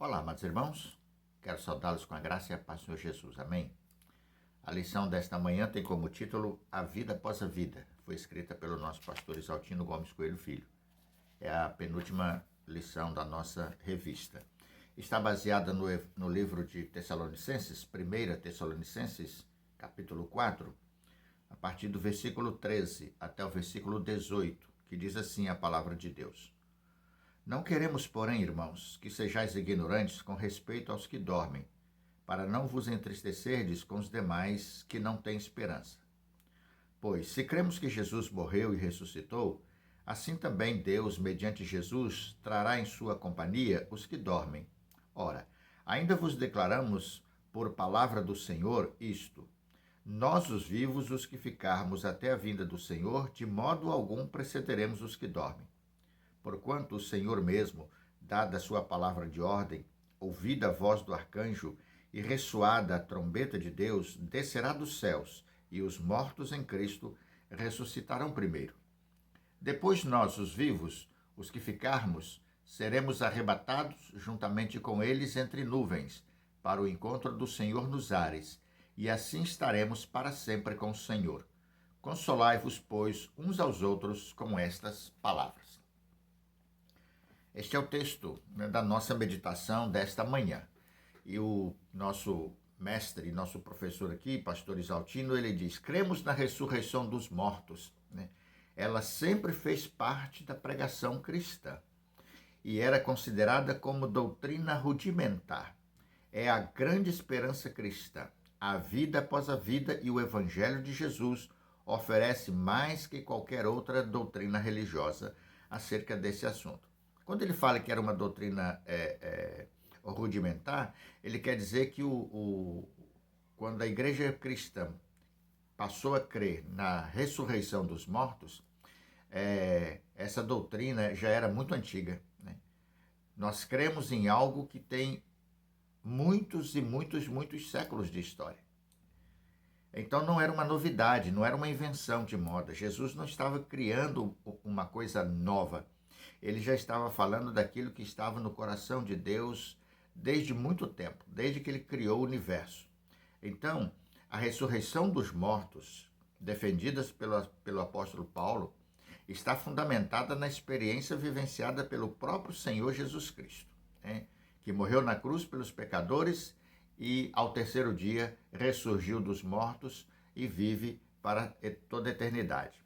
Olá, amados irmãos, quero saudá-los com a graça e a paz do Senhor Jesus, amém? A lição desta manhã tem como título A Vida Após a Vida, foi escrita pelo nosso pastor Isaltino Gomes Coelho Filho. É a penúltima lição da nossa revista. Está baseada no livro de Tessalonicenses, 1 Tessalonicenses, capítulo 4, a partir do versículo 13 até o versículo 18, que diz assim a palavra de Deus. Não queremos, porém, irmãos, que sejais ignorantes com respeito aos que dormem, para não vos entristecerdes com os demais que não têm esperança. Pois, se cremos que Jesus morreu e ressuscitou, assim também Deus, mediante Jesus, trará em sua companhia os que dormem. Ora, ainda vos declaramos, por palavra do Senhor, isto: nós, os vivos, os que ficarmos até a vinda do Senhor, de modo algum precederemos os que dormem. Porquanto o Senhor mesmo, dada a sua palavra de ordem, ouvida a voz do arcanjo e ressoada a trombeta de Deus, descerá dos céus, e os mortos em Cristo ressuscitarão primeiro. Depois nós, os vivos, os que ficarmos, seremos arrebatados juntamente com eles entre nuvens, para o encontro do Senhor nos ares, e assim estaremos para sempre com o Senhor. Consolai-vos, pois, uns aos outros com estas palavras. Este é o texto, da nossa meditação desta manhã. E o nosso mestre, nosso professor aqui, pastor Isaltino, ele diz: cremos na ressurreição dos mortos. Ela sempre fez parte da pregação cristã e era considerada como doutrina rudimentar. É a grande esperança cristã. A vida após a vida e o evangelho de Jesus oferece mais que qualquer outra doutrina religiosa acerca desse assunto. Quando ele fala que era uma doutrina rudimentar, ele quer dizer que quando a igreja cristã passou a crer na ressurreição dos mortos, essa doutrina já era muito antiga. Nós cremos em algo que tem muitos e muitos séculos de história. Então não era uma novidade, não era uma invenção de moda. Jesus não estava criando uma coisa nova. Ele já estava falando daquilo que estava no coração de Deus desde muito tempo, desde que ele criou o universo. Então, a ressurreição dos mortos, defendidas pelo apóstolo Paulo, está fundamentada na experiência vivenciada pelo próprio Senhor Jesus Cristo, que morreu na cruz pelos pecadores e, ao terceiro dia, ressurgiu dos mortos e vive para toda a eternidade.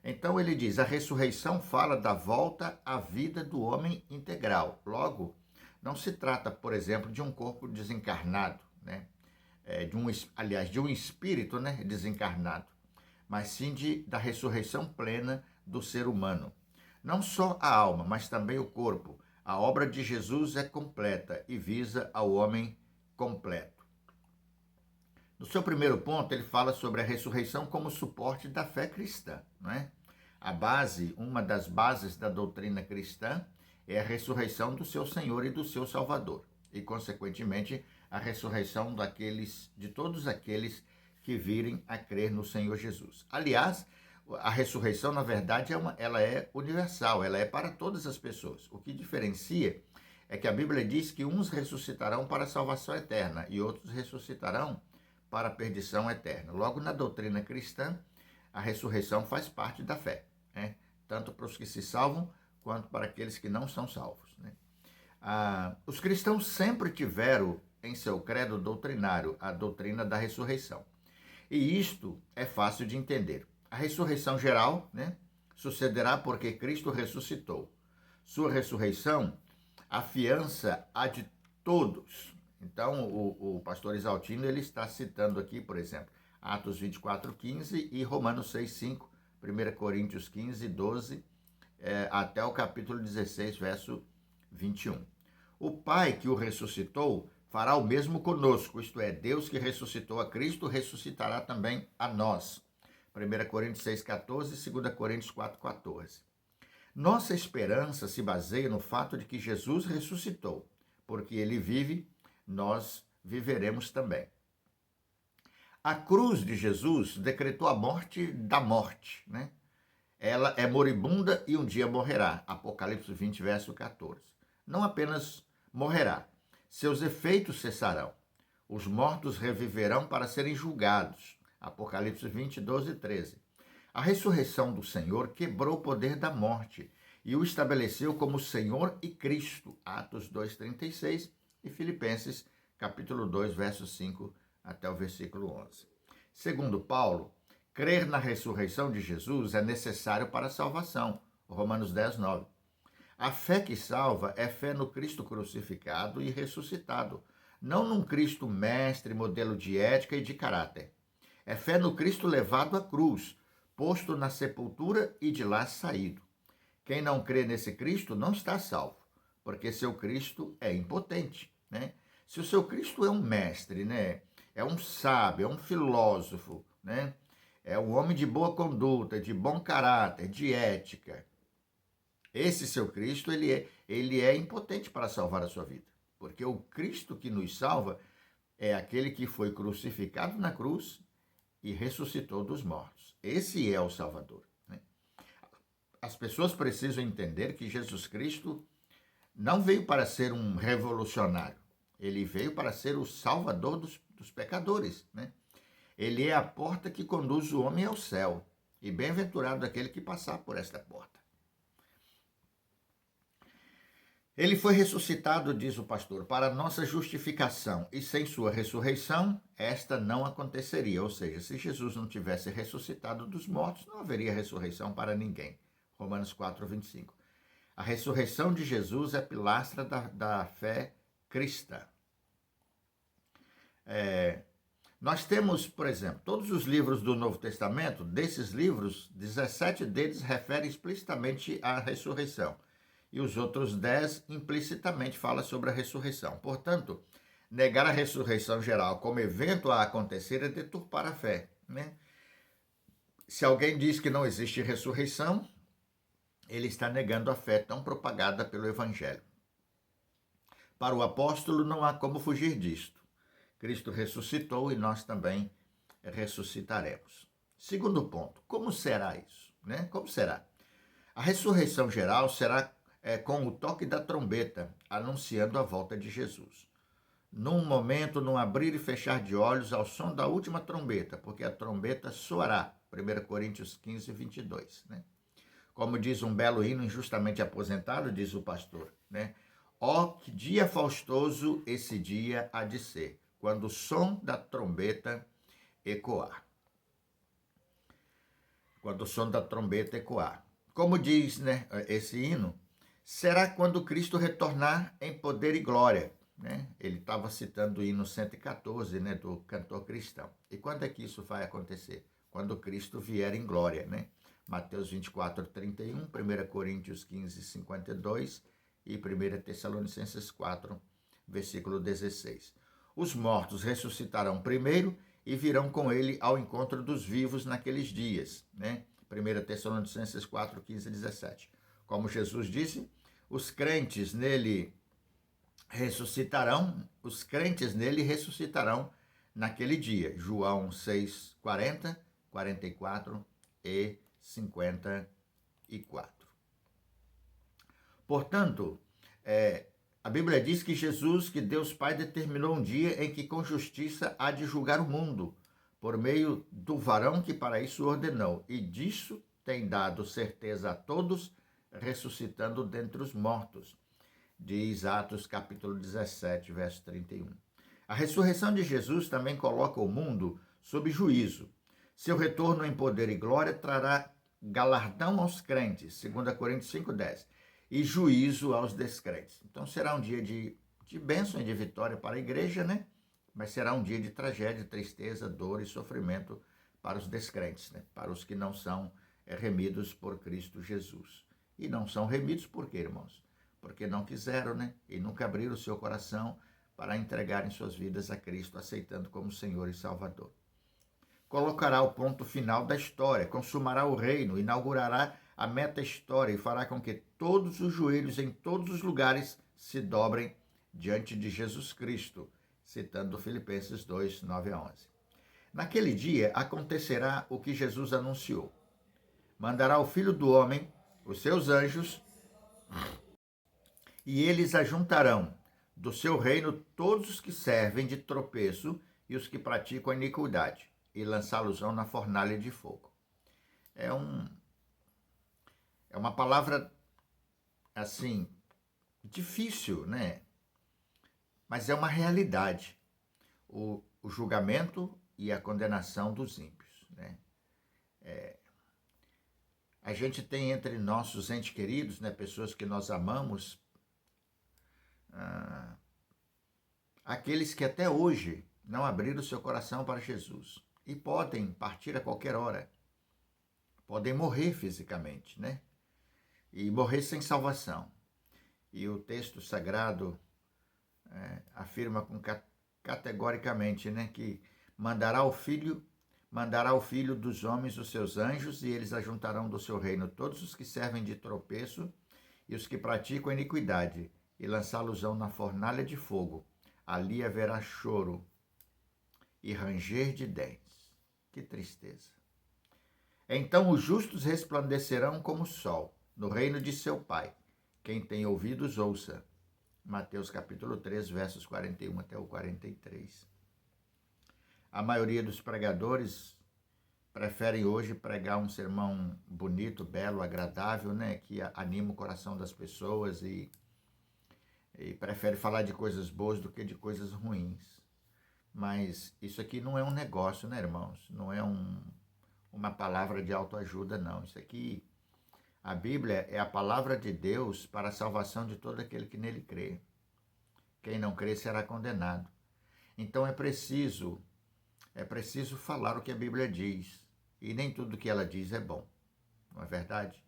Então ele diz, a ressurreição fala da volta à vida do homem integral. Logo, não se trata, por exemplo, de um corpo desencarnado, de um espírito desencarnado, mas sim da ressurreição plena do ser humano. Não só a alma, mas também o corpo. A obra de Jesus é completa e visa ao homem completo. No seu primeiro ponto, ele fala sobre a ressurreição como suporte da fé cristã. Uma das bases da doutrina cristã é a ressurreição do seu Senhor e do seu Salvador. E, consequentemente, a ressurreição de todos aqueles que virem a crer no Senhor Jesus. Aliás, a ressurreição, na verdade, ela é universal, ela é para todas as pessoas. O que diferencia é que a Bíblia diz que uns ressuscitarão para a salvação eterna e outros ressuscitarão para a perdição eterna. Logo, na doutrina cristã, a ressurreição faz parte da fé, tanto para os que se salvam, quanto para aqueles que não são salvos. Os cristãos sempre tiveram em seu credo doutrinário a doutrina da ressurreição. E isto é fácil de entender. A ressurreição geral sucederá porque Cristo ressuscitou. Sua ressurreição afiança a de todos. Então, o pastor Isaltino ele está citando aqui, por exemplo, Atos 24:15 e Romanos 6:5, 1 Coríntios 15:12, até o capítulo 16, verso 21. O Pai que o ressuscitou fará o mesmo conosco, isto é, Deus que ressuscitou a Cristo ressuscitará também a nós. 1 Coríntios 6:14 e 2 Coríntios 4:14. Nossa esperança se baseia no fato de que Jesus ressuscitou, porque ele vive, nós viveremos também. A cruz de Jesus decretou a morte da morte, Ela é moribunda e um dia morrerá. Apocalipse 20, verso 14. Não apenas morrerá, seus efeitos cessarão. Os mortos reviverão para serem julgados. Apocalipse 20, 12 e 13. A ressurreição do Senhor quebrou o poder da morte e o estabeleceu como Senhor e Cristo. Atos 2, 36 e Filipenses, capítulo 2, verso 5 até o versículo 11. Segundo Paulo, crer na ressurreição de Jesus é necessário para a salvação. Romanos 10, 9. A fé que salva é fé no Cristo crucificado e ressuscitado, não num Cristo mestre, modelo de ética e de caráter. É fé no Cristo levado à cruz, posto na sepultura e de lá saído. Quem não crê nesse Cristo não está salvo, porque seu Cristo é impotente, né? Se o seu Cristo é um mestre, né? É um sábio, é um filósofo, né? É um homem de boa conduta, de bom caráter, de ética. Esse seu Cristo, ele é impotente para salvar a sua vida. Porque o Cristo que nos salva é aquele que foi crucificado na cruz e ressuscitou dos mortos. Esse é o Salvador, né? As pessoas precisam entender que Jesus Cristo não veio para ser um revolucionário. Ele veio para ser o Salvador dos pecadores, né? Ele é a porta que conduz o homem ao céu. E bem-aventurado aquele que passar por esta porta. Ele foi ressuscitado, diz o pastor, para nossa justificação, e sem sua ressurreição, esta não aconteceria. Ou seja, se Jesus não tivesse ressuscitado dos mortos, não haveria ressurreição para ninguém. Romanos 4, 25. A ressurreição de Jesus é pilastra da fé cristã. Nós temos, por exemplo, todos os livros do Novo Testamento, desses livros, 17 deles referem explicitamente à ressurreição. E os outros 10 implicitamente falam sobre a ressurreição. Portanto, negar a ressurreição geral como evento a acontecer é deturpar a fé, né? Se alguém diz que não existe ressurreição, ele está negando a fé tão propagada pelo Evangelho. Para o apóstolo, não há como fugir disto. Cristo ressuscitou e nós também ressuscitaremos. Segundo ponto, como será isso, né? Como será? A ressurreição geral será com o toque da trombeta, anunciando a volta de Jesus. Num momento, num abrir e fechar de olhos, ao som da última trombeta, porque a trombeta soará. 1 Coríntios 15, 22. Né? Como diz um belo hino injustamente aposentado, diz o pastor, né? Ó, que dia faustoso esse dia há de ser, quando o som da trombeta ecoar. Quando o som da trombeta ecoar. Como diz, né, esse hino, será quando Cristo retornar em poder e glória, né? Ele estava citando o hino 114, né, do cantor cristão. E quando é que isso vai acontecer? Quando Cristo vier em glória, né? Mateus 24, 31, 1 Coríntios 15, 52 e 1 Tessalonicenses 4, versículo 16. Os mortos ressuscitarão primeiro e virão com ele ao encontro dos vivos naqueles dias, né? 1 Tessalonicenses 4, 15 e 17. Como Jesus disse, os crentes nele ressuscitarão naquele dia. João 6, 40, 44 e 54. Portanto, a Bíblia diz que Jesus, que Deus Pai determinou um dia em que com justiça há de julgar o mundo, por meio do varão que para isso ordenou, e disso tem dado certeza a todos, ressuscitando dentre os mortos, diz Atos capítulo 17, verso 31. A ressurreição de Jesus também coloca o mundo sob juízo. Seu retorno em poder e glória trará galardão aos crentes, 2 Coríntios 5:10, e juízo aos descrentes. Então será um dia de bênção e de vitória para a igreja, né? Mas será um dia de tragédia, tristeza, dor e sofrimento para os descrentes, né? Para os que não são remidos por Cristo Jesus. E não são remidos por quê, irmãos? Porque não quiseram, né? E nunca abriram o seu coração para entregarem suas vidas a Cristo, aceitando como Senhor e Salvador. Colocará o ponto final da história, consumará o reino, inaugurará a meta-história e fará com que todos os joelhos em todos os lugares se dobrem diante de Jesus Cristo, citando Filipenses 2, 9 a 11. Naquele dia acontecerá o que Jesus anunciou. Mandará o Filho do Homem, os seus anjos, e eles ajuntarão do seu reino todos os que servem de tropeço e os que praticam a iniquidade, e lançá-los na fornalha de fogo. É uma palavra, assim, difícil, né? Mas é uma realidade. O julgamento e a condenação dos ímpios, né? A gente tem entre nossos entes queridos, né, pessoas que nós amamos, aqueles que até hoje não abriram seu coração para Jesus e podem partir a qualquer hora, podem morrer fisicamente, né? E morrer sem salvação. E o texto sagrado afirma categoricamente, né, que mandará o filho dos homens os seus anjos, e eles ajuntarão do seu reino todos os que servem de tropeço e os que praticam a iniquidade, e lançá-los-ão na fornalha de fogo. Ali haverá choro e ranger de dentes. Que tristeza! Então os justos resplandecerão como o sol no reino de seu Pai. Quem tem ouvidos, ouça. Mateus capítulo 3, versos 41 até o 43. A maioria dos pregadores preferem hoje pregar um sermão bonito, belo, agradável, né, que anima o coração das pessoas e prefere falar de coisas boas do que de coisas ruins. Mas isso aqui não é um negócio, né, irmãos? Não é uma palavra de autoajuda, não. Isso aqui, a Bíblia é a palavra de Deus para a salvação de todo aquele que nele crê. Quem não crê será condenado. Então é preciso falar o que a Bíblia diz. E nem tudo que ela diz é bom, não é verdade?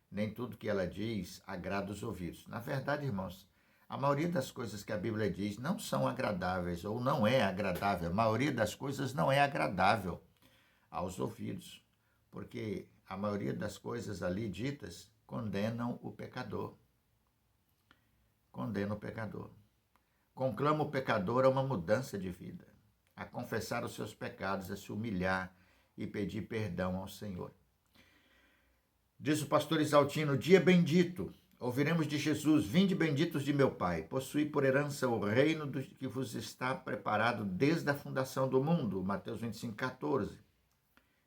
Nem tudo que ela diz agrada os ouvidos. Na verdade, irmãos, a maioria das coisas que a Bíblia diz não são agradáveis ou não é agradável. A maioria das coisas não é agradável aos ouvidos, porque a maioria das coisas ali ditas condenam o pecador. Condena o pecador. Conclama o pecador a uma mudança de vida, a confessar os seus pecados, a se humilhar e pedir perdão ao Senhor. Diz o pastor Isaltino: dia bendito, ouviremos de Jesus: vinde benditos de meu Pai, possuí por herança o reino que vos está preparado desde a fundação do mundo. Mateus 25, 14.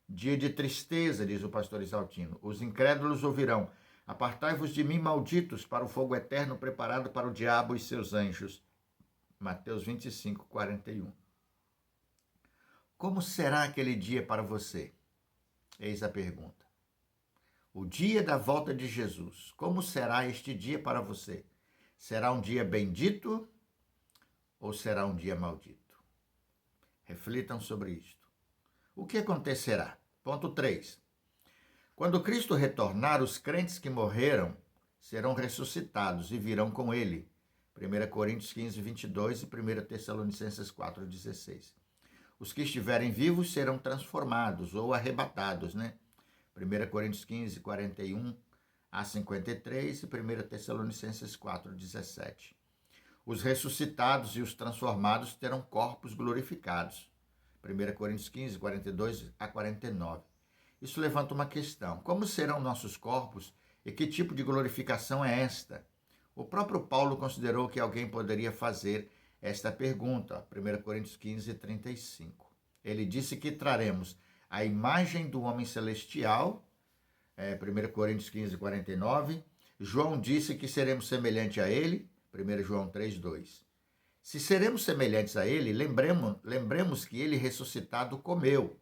Dia de tristeza, diz o pastor Isaltino, os incrédulos ouvirão: apartai-vos de mim, malditos, para o fogo eterno preparado para o diabo e seus anjos. Mateus 25, 41. Como será aquele dia para você? Eis a pergunta. O dia da volta de Jesus, como será este dia para você? Será um dia bendito ou será um dia maldito? Reflitam sobre isto. O que acontecerá? Ponto 3. Quando Cristo retornar, os crentes que morreram serão ressuscitados e virão com ele. 1 Coríntios 15, 22 e 1 Tessalonicenses 4, 16. Os que estiverem vivos serão transformados ou arrebatados, né? 1 Coríntios 15, 41 a 53 e 1 Tessalonicenses 4, 17. Os ressuscitados e os transformados terão corpos glorificados. 1 Coríntios 15, 42 a 49. Isso levanta uma questão: como serão nossos corpos e que tipo de glorificação é esta? O próprio Paulo considerou que alguém poderia fazer esta pergunta, 1 Coríntios 15, 35. Ele disse que traremos a imagem do homem celestial, 1 Coríntios 15, 49. João disse que seremos semelhantes a ele, 1 João 3, 2. Se seremos semelhantes a ele, lembremos que ele ressuscitado comeu.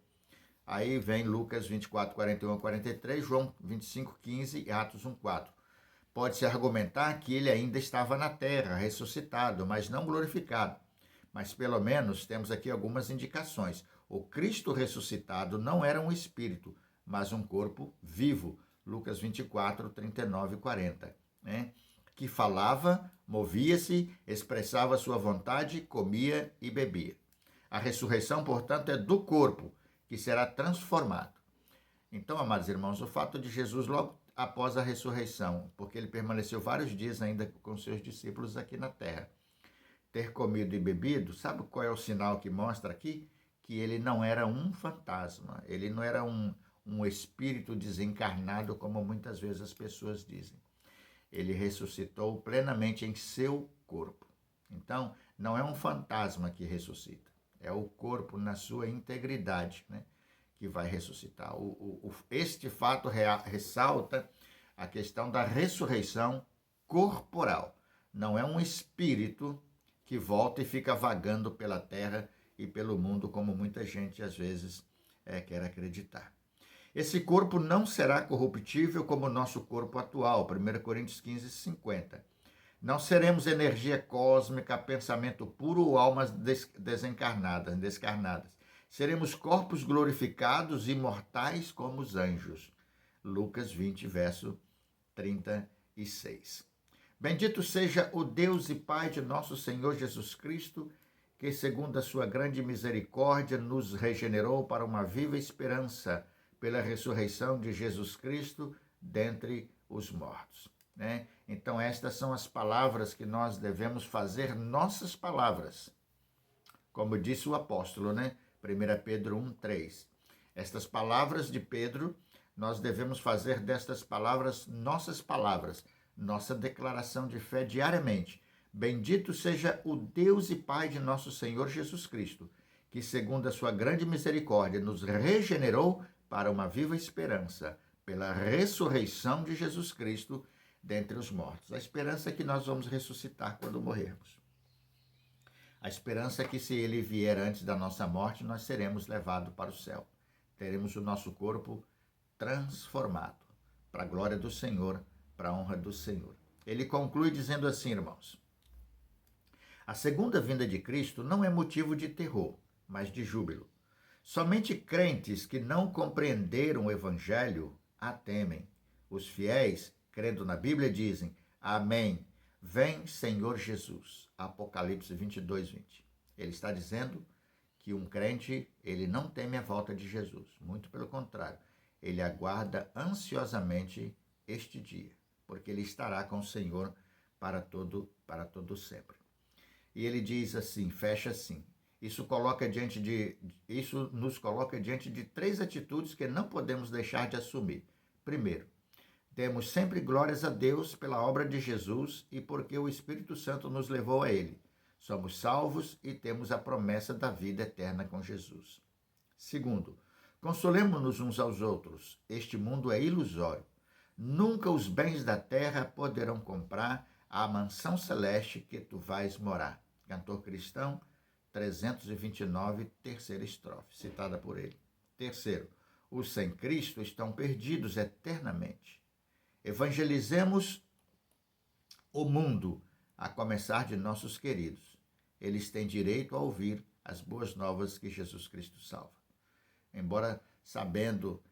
Aí vem Lucas 24, 41 a 43, João 25, 15 e Atos 1, 4. Pode-se argumentar que ele ainda estava na terra, ressuscitado, mas não glorificado. Mas pelo menos temos aqui algumas indicações. O Cristo ressuscitado não era um espírito, mas um corpo vivo. Lucas 24, 39 e 40. Né? Que falava, movia-se, expressava sua vontade, comia e bebia. A ressurreição, portanto, é do corpo, que será transformado. Então, amados irmãos, o fato de Jesus logo após a ressurreição, porque ele permaneceu vários dias ainda com seus discípulos aqui na terra, ter comido e bebido, sabe qual é o sinal que mostra aqui? Que ele não era um fantasma, ele não era um espírito desencarnado, como muitas vezes as pessoas dizem. Ele ressuscitou plenamente em seu corpo. Então, não é um fantasma que ressuscita, é o corpo na sua integridade, né, que vai ressuscitar. Este fato ressalta a questão da ressurreição corporal. Não é um espírito que volta e fica vagando pela terra e pelo mundo, como muita gente às vezes quer acreditar. Esse corpo não será corruptível como o nosso corpo atual, 1 Coríntios 15, 50. Não seremos energia cósmica, pensamento puro ou almas descarnadas. Seremos corpos glorificados, imortais como os anjos. Lucas 20, verso 36. Bendito seja o Deus e Pai de nosso Senhor Jesus Cristo, que, segundo a sua grande misericórdia, nos regenerou para uma viva esperança pela ressurreição de Jesus Cristo dentre os mortos. Né? Então, estas são as palavras que nós devemos fazer nossas palavras. Como disse o apóstolo, né? 1 Pedro 1:3. Estas palavras de Pedro, nós devemos fazer destas palavras nossas palavras, nossa declaração de fé diariamente. Bendito seja o Deus e Pai de nosso Senhor Jesus Cristo, que, segundo a sua grande misericórdia, nos regenerou para uma viva esperança, pela ressurreição de Jesus Cristo dentre os mortos. A esperança é que nós vamos ressuscitar quando morrermos. A esperança é que, se ele vier antes da nossa morte, nós seremos levados para o céu. Teremos o nosso corpo transformado para a glória do Senhor, para a honra do Senhor. Ele conclui dizendo assim, irmãos: a segunda vinda de Cristo não é motivo de terror, mas de júbilo. Somente crentes que não compreenderam o Evangelho a temem. Os fiéis, crendo na Bíblia, dizem: Amém. Vem, Senhor Jesus. Apocalipse 22:20. Ele está dizendo que um crente, ele não teme a volta de Jesus. Muito pelo contrário, ele aguarda ansiosamente este dia, porque ele estará com o Senhor para todo sempre. E ele diz assim, fecha assim: isso nos coloca diante de três atitudes que não podemos deixar de assumir. Primeiro, demos sempre glórias a Deus pela obra de Jesus e porque o Espírito Santo nos levou a ele. Somos salvos e temos a promessa da vida eterna com Jesus. Segundo, consolemo-nos uns aos outros. Este mundo é ilusório. Nunca os bens da terra poderão comprar a mansão celeste que tu vais morar. Cantor cristão 329, terceira estrofe, citada por ele. Terceiro, os sem Cristo estão perdidos eternamente. Evangelizemos o mundo, a começar de nossos queridos. Eles têm direito a ouvir as boas novas que Jesus Cristo salva. Embora sabendo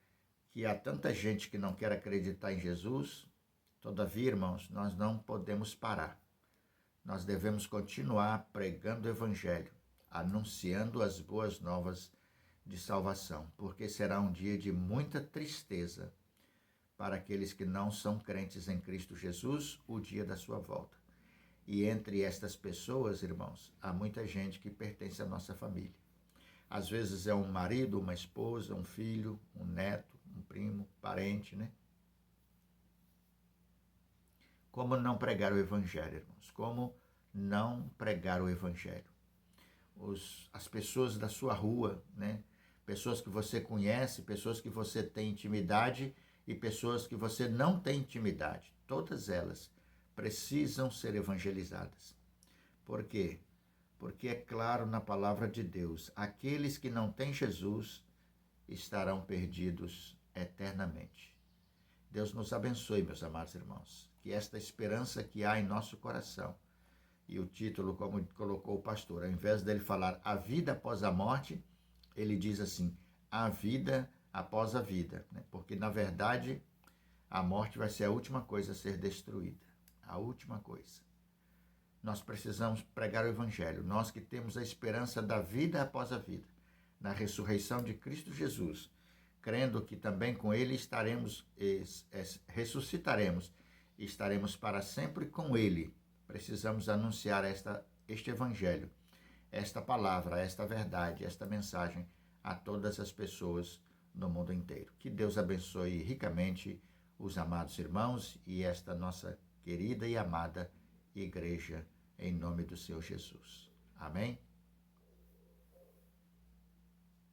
que há tanta gente que não quer acreditar em Jesus, todavia, irmãos, nós não podemos parar. Nós devemos continuar pregando o Evangelho, anunciando as boas novas de salvação, porque será um dia de muita tristeza para aqueles que não são crentes em Cristo Jesus, o dia da sua volta. E entre estas pessoas, irmãos, há muita gente que pertence à nossa família. Às vezes é um marido, uma esposa, um filho, um neto, um primo, parente, né? Como não pregar o Evangelho, irmãos? Como não pregar o Evangelho? As pessoas da sua rua, né? Pessoas que você conhece, pessoas que você tem intimidade e pessoas que você não tem intimidade. Todas elas precisam ser evangelizadas. Por quê? Porque é claro na palavra de Deus, aqueles que não têm Jesus estarão perdidos eternamente. Deus nos abençoe, meus amados irmãos, que esta esperança que há em nosso coração, e o título, como colocou o pastor, ao invés dele falar a vida após a morte, ele diz assim, a vida após a vida, né? Porque, na verdade, a morte vai ser a última coisa a ser destruída, a última coisa. Nós precisamos pregar o Evangelho, nós que temos a esperança da vida após a vida, na ressurreição de Cristo Jesus, crendo que também com ele ressuscitaremos e estaremos para sempre com ele. Precisamos anunciar este Evangelho, esta palavra, esta verdade, esta mensagem a todas as pessoas no mundo inteiro. Que Deus abençoe ricamente os amados irmãos e esta nossa querida e amada igreja em nome do Senhor Jesus. Amém?